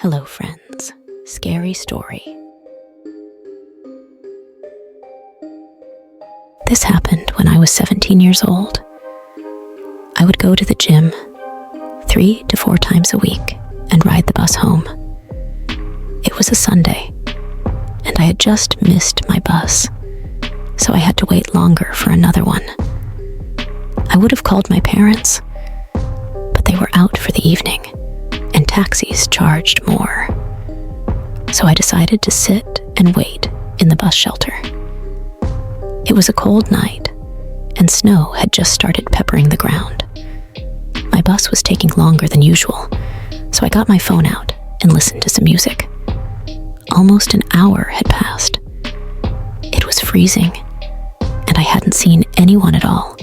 Hello, friends. Scary story. This happened when I was 17 years old. I would go to the gym 3 to 4 times a week and ride the bus home. It was a Sunday, and I had just missed my bus, so I had to wait longer for another one. I would have called my parents, but they were out for the evening, and taxis charged more. So I decided to sit and wait in the bus shelter. It was a cold night, and snow had just started peppering the ground. My bus was taking longer than usual, so I got my phone out and listened to some music. Almost an hour had passed. It was freezing, and I hadn't seen anyone at all.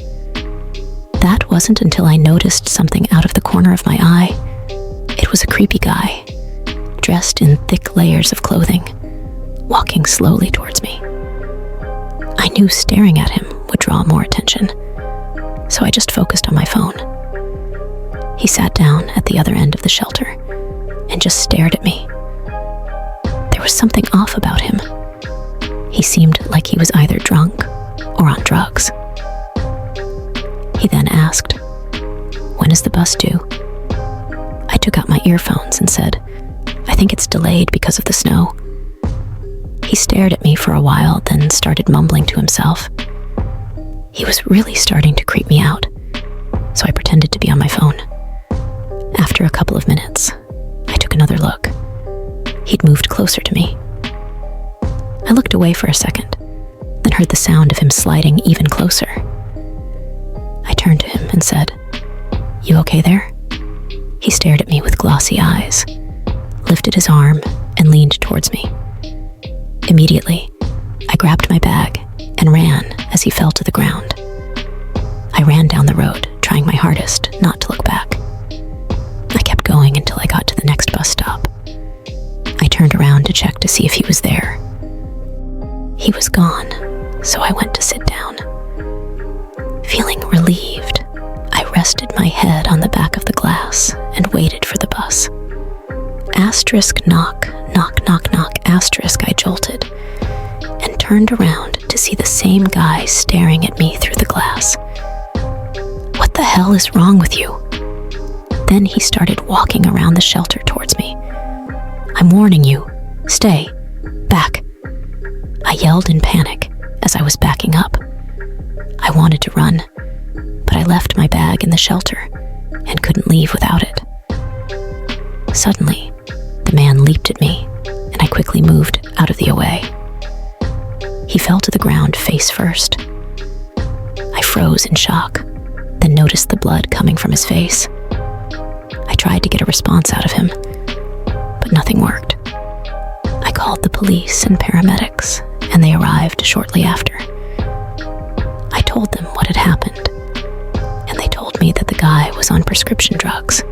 That wasn't until I noticed something out of the corner of my eye. It was a creepy guy, dressed in thick layers of clothing, walking slowly towards me. I knew staring at him would draw more attention, so I just focused on my phone. He sat down at the other end of the shelter and just stared at me. There was something off about him. He seemed like he was either drunk or on drugs. He then asked, "When is the bus due?" I took out my earphones and said, "I think it's delayed because of the snow." He stared at me for a while, then started mumbling to himself. He was really starting to creep me out, so I pretended to be on my phone. After a couple of minutes, I took another look. He'd moved closer to me. I looked away for a second, then heard the sound of him sliding even closer. I turned to him and said, "You okay there?" He stared at me with glossy eyes, lifted his arm, and leaned towards me. Immediately, I grabbed my bag and ran as he fell to the ground. I ran down the road, trying my hardest not to look back. I kept going until I got to the next bus stop. I turned around to check to see if he was there. He was gone, so I went to sit down. Feeling relieved, I rested my head on the back of the glass and waited for the bus. Asterisk knock, knock, knock, knock, asterisk, I jolted, and turned around to see the same guy staring at me through the glass. "What the hell is wrong with you?" Then he started walking around the shelter towards me. "I'm warning you, stay, back." I yelled in panic as I was backing up. I wanted to run, but I left my bag in the shelter and couldn't leave without it. Suddenly, the man leaped at me, and I quickly moved out of the way. He fell to the ground face first. I froze in shock, then noticed the blood coming from his face. I tried to get a response out of him, but nothing worked. I called the police and paramedics, and they arrived shortly after. I told them what had happened, and they told me that the guy was on prescription drugs.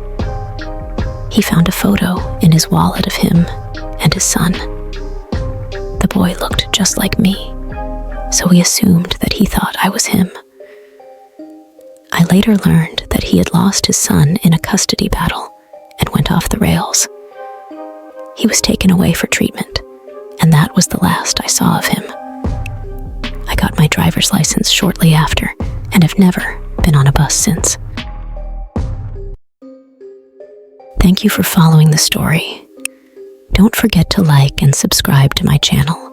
He found a photo in his wallet of him and his son. The boy looked just like me, so we assumed that he thought I was him. I later learned that he had lost his son in a custody battle and went off the rails. He was taken away for treatment, and that was the last I saw of him. I got my driver's license shortly after and have never been on a bus since. Thank you for following the story. Don't forget to like and subscribe to my channel.